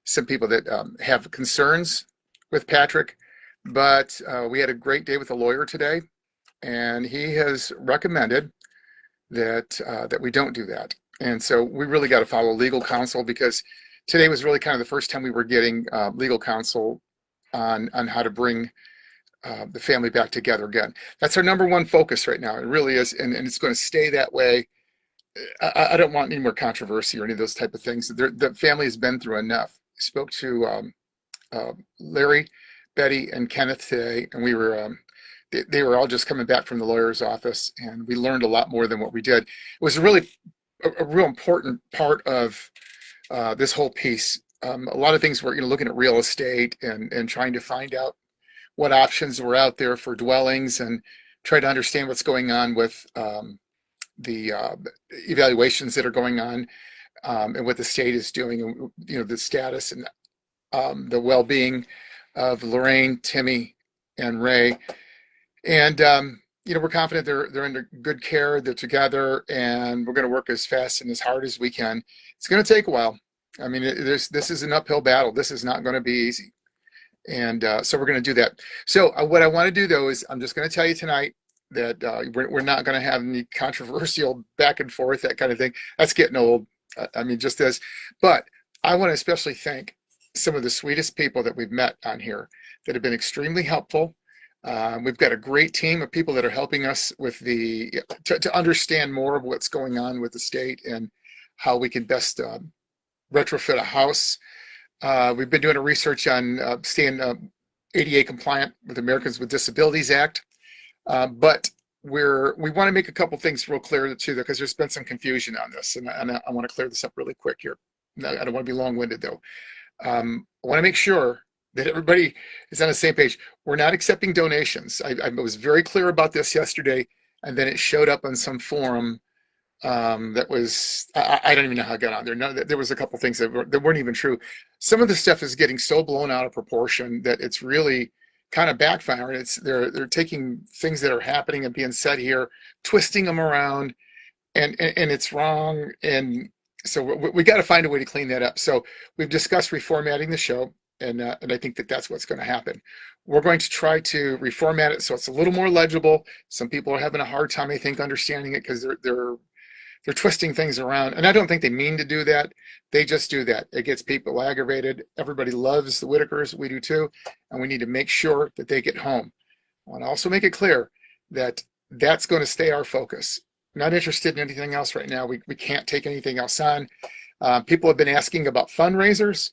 some people that have concerns with Patrick, but we had a great day with a lawyer today, and he has recommended that we don't do that. And so we really got to follow legal counsel, because today was really kind of the first time we were getting legal counsel on how to bring the family back together again. That's our number one focus right now. It really is, and it's going to stay that way. I don't want any more controversy or any of those type of things. The family has been through enough. I spoke to Larry, Betty, and Kenneth today, and we were they were all just coming back from the lawyer's office, and we learned a lot more than what we did. It was really a real important part of this whole piece. A lot of things were, looking at real estate and trying to find out what options were out there for dwellings, and try to understand what's going on with the evaluations that are going on, and what the state is doing, and the status and the well-being of Lorraine, Timmy, and Ray. And we're confident they're under good care, they're together, and we're going to work as fast and as hard as we can. It's going to take a while. I mean, this is an uphill battle. This is not going to be easy. And so we're going to do that. So what I want to do, though, is I'm just going to tell you tonight that we're not going to have any controversial back and forth, that kind of thing. That's getting old. I mean, just as. But I want to especially thank some of the sweetest people that we've met on here that have been extremely helpful. We've got a great team of people that are helping us with to understand more of what's going on with the state and how we can best retrofit a house. We've been doing a research on staying ADA compliant with Americans with Disabilities Act, but we want to make a couple things real clear too, because there's been some confusion on this, and I want to clear this up really quick here. I don't want to be long-winded though. I want to make sure that everybody is on the same page. We're not accepting donations. I was very clear about this yesterday, and then it showed up on some forum that was, I don't even know how it got on there. There was a couple things that weren't even true. Some of the stuff is getting so blown out of proportion that it's really kind of backfiring. They're taking things that are happening and being said here, twisting them around, and it's wrong. And so we got to find a way to clean that up. So we've discussed reformatting the show, and I think that's what's going to happen. We're going to try to reformat it so it's a little more legible. Some people are having a hard time, I think, understanding it, because they're twisting things around, and I don't think they mean to do that. They just do that. It gets people aggravated. Everybody loves the Whitakers. We do too, and we need to make sure that they get home. I want to also make it clear that that's going to stay our focus. Not interested in anything else right now. We can't take anything else on. People have been asking about fundraisers.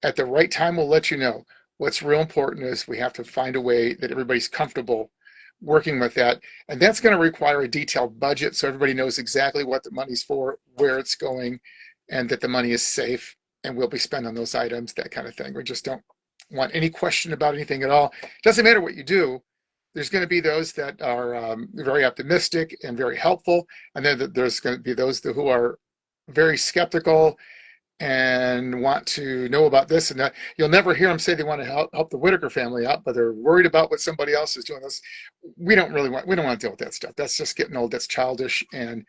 At the right time, we'll let you know. What's real important is we have to find a way that everybody's comfortable working with that. And that's going to require a detailed budget, so everybody knows exactly what the money's for, where it's going, and that the money is safe and will be spent on those items, that kind of thing. We just don't want any question about anything at all. It doesn't matter what you do. There's going to be those that are very optimistic and very helpful, and then there's going to be those who are very skeptical and want to know about this and that. You'll never hear them say they want to help the Whitaker family out, but they're worried about what somebody else is doing. We don't want to deal with that stuff. That's just getting old. That's childish, and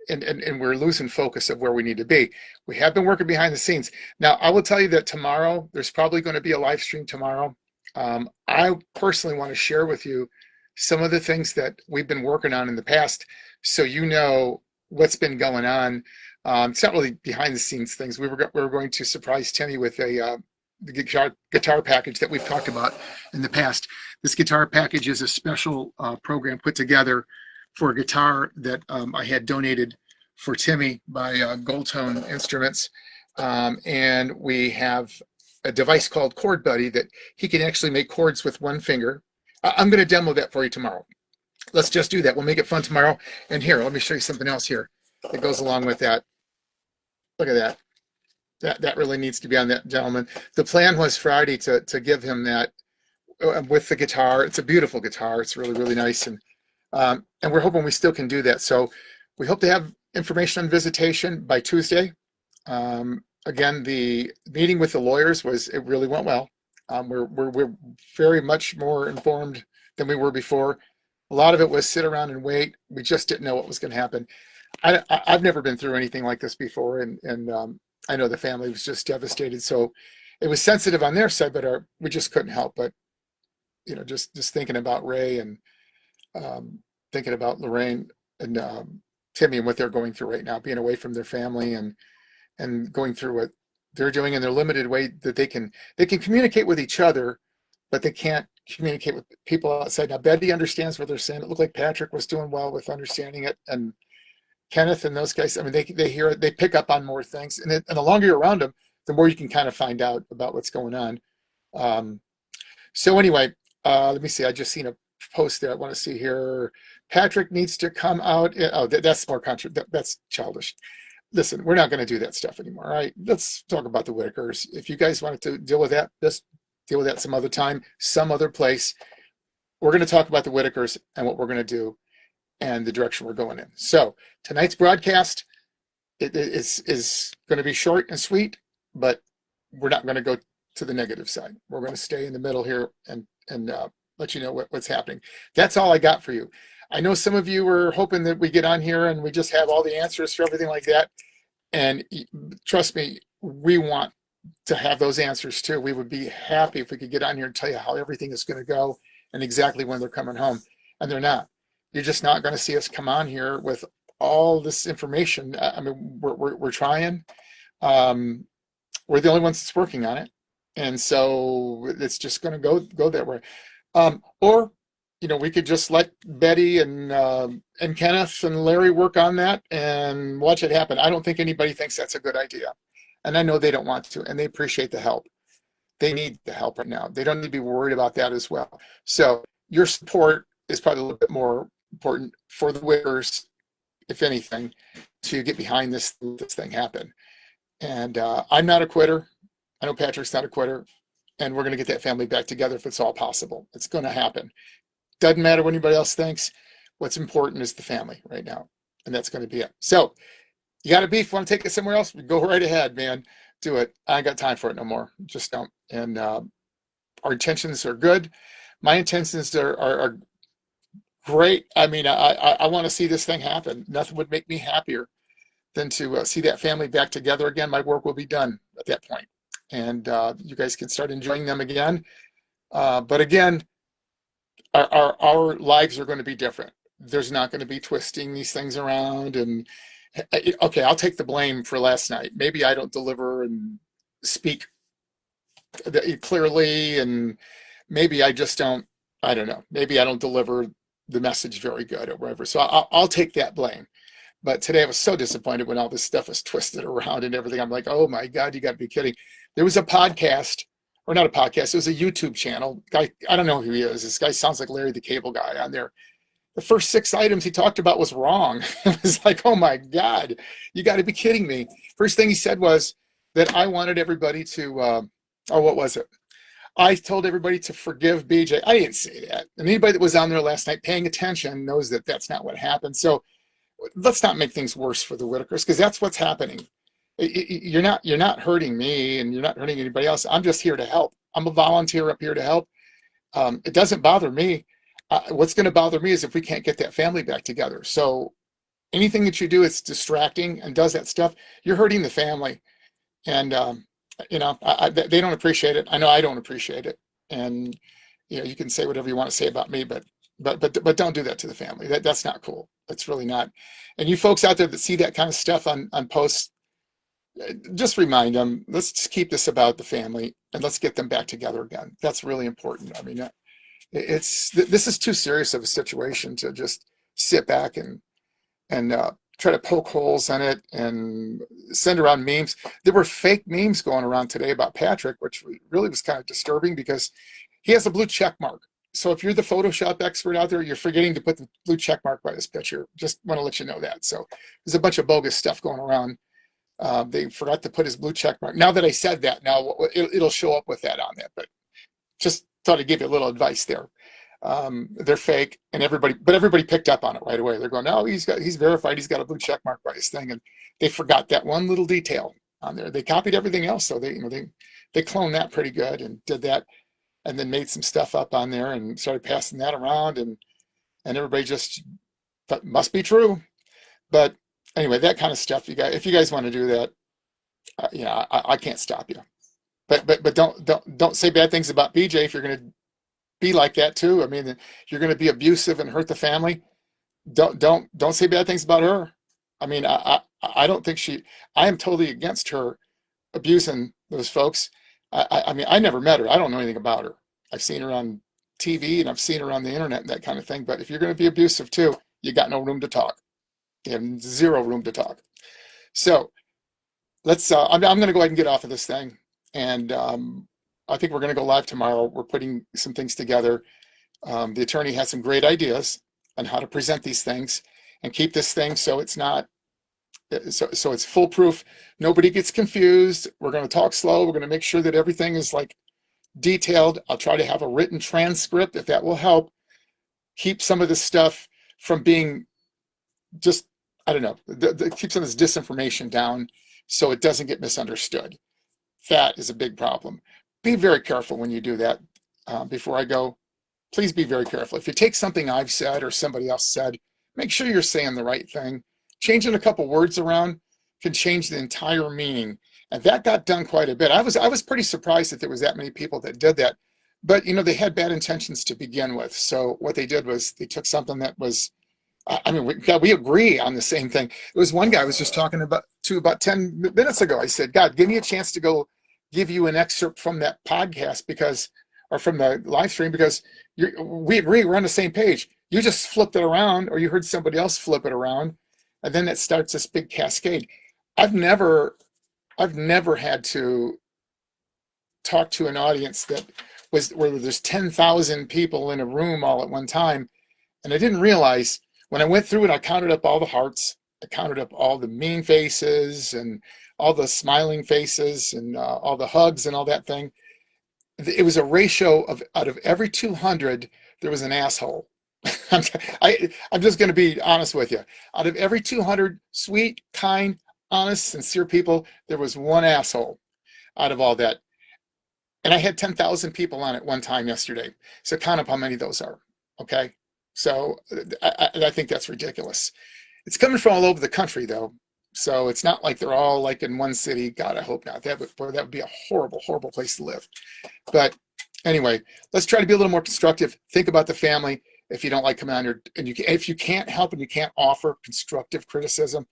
we're losing focus of where we need to be. We have been working behind the scenes. Now, I will tell you that tomorrow, there's probably going to be a live stream tomorrow. I personally want to share with you some of the things that we've been working on in the past, so you know what's been going on. It's not really behind the scenes things. We were going to surprise Timmy with the guitar package that we've talked about in the past. This guitar package is a special program put together for a guitar that I had donated for Timmy by Gold Tone Instruments, and we have a device called Chord Buddy that he can actually make chords with one finger. I'm going to demo that for you tomorrow. Let's just do that. We'll make it fun tomorrow. And here, let me show you something else here that goes along with that. Look at that. That really needs to be on that gentleman. The plan was Friday to give him that with the guitar. It's a beautiful guitar. It's really, really nice. And we're hoping we still can do that. So we hope to have information on visitation by Tuesday. Again, the meeting with the lawyers it really went well. We're very much more informed than we were before. A lot of it was sit around and wait. We just didn't know what was going to happen. I've never been through anything like this before, and I know the family was just devastated. So it was sensitive on their side, but we just couldn't help but, just thinking about Ray and thinking about Lorraine and Timmy and what they're going through right now, being away from their family and going through what they're doing in their limited way that they can communicate with each other, but they can't communicate with people outside. Now Betty understands what they're saying. It looked like Patrick was doing well with understanding it, and Kenneth and those guys. I mean, they hear it, they pick up on more things, and the longer you're around them, the more you can kind of find out about what's going on. Um, so anyway, let me see. I just seen a post there. I want to see here. Patrick needs to come out. Oh, that's more that's childish. Listen, we're not going to do that stuff anymore. All right, let's talk about the Whitakers. If you guys wanted to deal with that, just deal with that some other time, some other place. We're going to talk about the Whitakers and what we're going to do and the direction we're going in. So tonight's broadcast is going to be short and sweet, but we're not going to go to the negative side. We're going to stay in the middle here and let you know what's happening. That's all I got for you. I know some of you were hoping that we get on here and we just have all the answers for everything like that. And trust me, we want to have those answers too. We would be happy if we could get on here and tell you how everything is going to go and exactly when they're coming home. And they're not. You're just not going to see us come on here with all this information. I mean, we're trying. We're the only ones that's working on it. And so it's just going to go that way. Or we could just let Betty and Kenneth and Larry work on that and watch it happen. I don't think anybody thinks that's a good idea. And I know they don't want to, and they appreciate the help. They need the help right now. They don't need to be worried about that as well. So your support is probably a little bit more important for the Whitakers, if anything, to get behind this thing happen. And I'm not a quitter. I know Patrick's not a quitter. And we're going to get that family back together if it's all possible. It's going to happen. Doesn't matter what anybody else thinks. What's important is the family right now. And that's going to be it. So you got a beef, want to take it somewhere else? Go right ahead, man. Do it. I ain't got time for it no more. Just don't. And our intentions are good. My intentions are great. I mean, I want to see this thing happen. Nothing would make me happier than to see that family back together again. My work will be done at that point. And you guys can start enjoying them again. But again, our lives are going to be different. There's not going to be twisting these things around. And okay, I'll take the blame for last night. Maybe I don't deliver and speak clearly, and maybe I just don't. I don't know. Maybe I don't deliver the message very good or whatever. So I'll take that blame. But today I was so disappointed when all this stuff was twisted around and everything. I'm like, oh my God, you got to be kidding. There was a podcast, or not a podcast, it was a YouTube channel. Guy, I don't know who he is. This guy sounds like Larry the Cable Guy on there. The first 6 items he talked about was wrong. It was like, oh my God, you got to be kidding me. First thing he said was that I wanted everybody to, what was it? I told everybody to forgive BJ. I didn't say that. And anybody that was on there last night paying attention knows that that's not what happened. So let's not make things worse for the Whitakers, because that's what's happening. You're not hurting me, and you're not hurting anybody else. I'm just here to help. I'm a volunteer up here to help. It doesn't bother me. What's going to bother me is if we can't get that family back together. So anything that you do that's distracting and does that stuff, you're hurting the family. And they don't appreciate it. I know I don't appreciate it. And you can say whatever you want to say about me, but don't do that to the family. That's not cool. That's really not. And you folks out there that see that kind of stuff on posts, just remind them, let's just keep this about the family and let's get them back together again. That's really important. I mean, this is too serious of a situation to just sit back and try to poke holes in it and send around memes. There were fake memes going around today about Patrick, which really was kind of disturbing because he has a blue check mark. So if you're the Photoshop expert out there, you're forgetting to put the blue check mark by this picture. Just want to let you know that. So there's a bunch of bogus stuff going around. They forgot to put his blue check mark. Now that I said that, now it'll show up with that on that. But just thought I'd give you a little advice there. They're fake, and everybody picked up on it right away. They're going, no, he's verified. He's got a blue check mark by his thing, and they forgot that one little detail on there. They copied everything else, so they cloned that pretty good and did that, and then made some stuff up on there and started passing that around, and everybody just thought must be true. But anyway, that kind of stuff, if you guys want to do that, I can't stop you. but don't say bad things about BJ if you're going to be like that too. I mean, you're going to be abusive and hurt the family. Don't say bad things about her. I mean, I don't think she. I am totally against her abusing those folks. I mean, I never met her. I don't know anything about her. I've seen her on TV and I've seen her on the internet and that kind of thing. But if you're going to be abusive too, you got no room to talk. You have zero room to talk. So let's. I'm going to go ahead and get off of this thing, and I think we're going to go live tomorrow. We're putting some things together. The attorney has some great ideas on how to present these things and keep this thing so it's not so it's foolproof. Nobody gets confused. We're going to talk slow. We're going to make sure that everything is like detailed. I'll try to have a written transcript if that will help keep some of this stuff from being just, I don't know, keep some of this disinformation down so it doesn't get misunderstood. That is a big problem. Be very careful when you do that. Before I go, please be very careful. If you take something I've said or somebody else said, make sure you're saying the right thing. Changing a couple words around can change the entire meaning. And that got done quite a bit. I was pretty surprised that there was that many people that did that. But, you know, they had bad intentions to begin with. So what they did was they took something that was, I mean, we agree on the same thing. There was one guy I was just talking about 10 minutes ago. I said, God, give me a chance to go give you an excerpt from that podcast or from the live stream, because we agree, we're on the same page. You just flipped it around, or you heard somebody else flip it around, and then it starts this big cascade. I've never had to talk to an audience that was where there's 10,000 people in a room all at one time, and I didn't realize when I went through it, I counted up all the hearts, I counted up all the mean faces and all the smiling faces and all the hugs and all that thing. It was a ratio of out of every 200, there was an asshole. I'm just going to be honest with you. Out of every 200 sweet, kind, honest, sincere people, there was one asshole out of all that. And I had 10,000 people on at one time yesterday. So count up how many those are. Okay. So I think that's ridiculous. It's coming from all over the country, though. So it's not like they're all like in one city. God, I hope not. That would be a horrible, horrible place to live. But anyway, let's try to be a little more constructive. Think about the family. If you don't like coming on here, and if you can't help and you can't offer constructive criticism,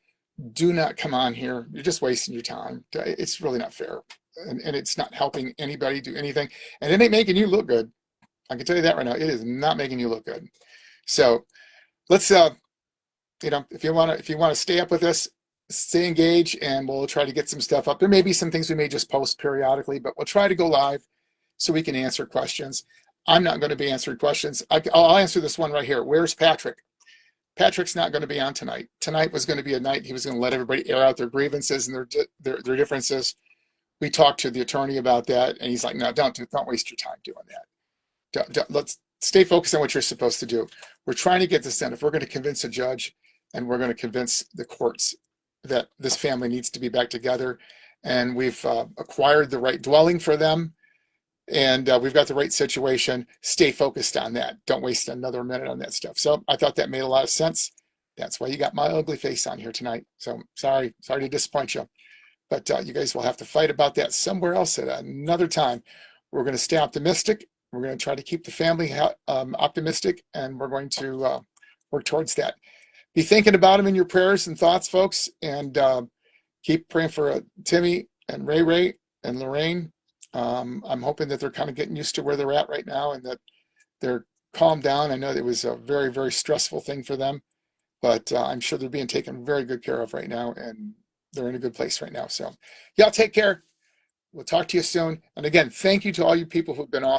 do not come on here. You're just wasting your time. It's really not fair, and it's not helping anybody do anything. And it ain't making you look good. I can tell you that right now. It is not making you look good. So let's, you know, if you want to stay up with us, stay engaged, and we'll try to get some stuff up. There may be some things we may just post periodically, but we'll try to go live so we can answer questions. I'm not going to be answering questions. I'll answer this one right here. Where's Patrick? Patrick's not going to be on tonight. Tonight was going to be a night he was going to let everybody air out their grievances and their differences. We talked to the attorney about that, and he's like, no, don't waste your time doing that. Let's stay focused on what you're supposed to do. We're trying to get this done. If we're going to convince a judge and we're going to convince the courts that this family needs to be back together, and we've acquired the right dwelling for them, and we've got the right situation, stay focused on that. Don't waste another minute on that stuff. So I thought that made a lot of sense. That's why you got my ugly face on here tonight. So sorry to disappoint you. But you guys will have to fight about that somewhere else at another time. We're going to stay optimistic. We're going to try to keep the family optimistic, and we're going to work towards that. Be thinking about them in your prayers and thoughts, folks, and keep praying for Timmy and Ray and Lorraine. I'm hoping that they're kind of getting used to where they're at right now and that they're calmed down. I know it was a very, very stressful thing for them, but I'm sure they're being taken very good care of right now, and they're in a good place right now. So y'all take care. We'll talk to you soon. And again, thank you to all you people who've been on.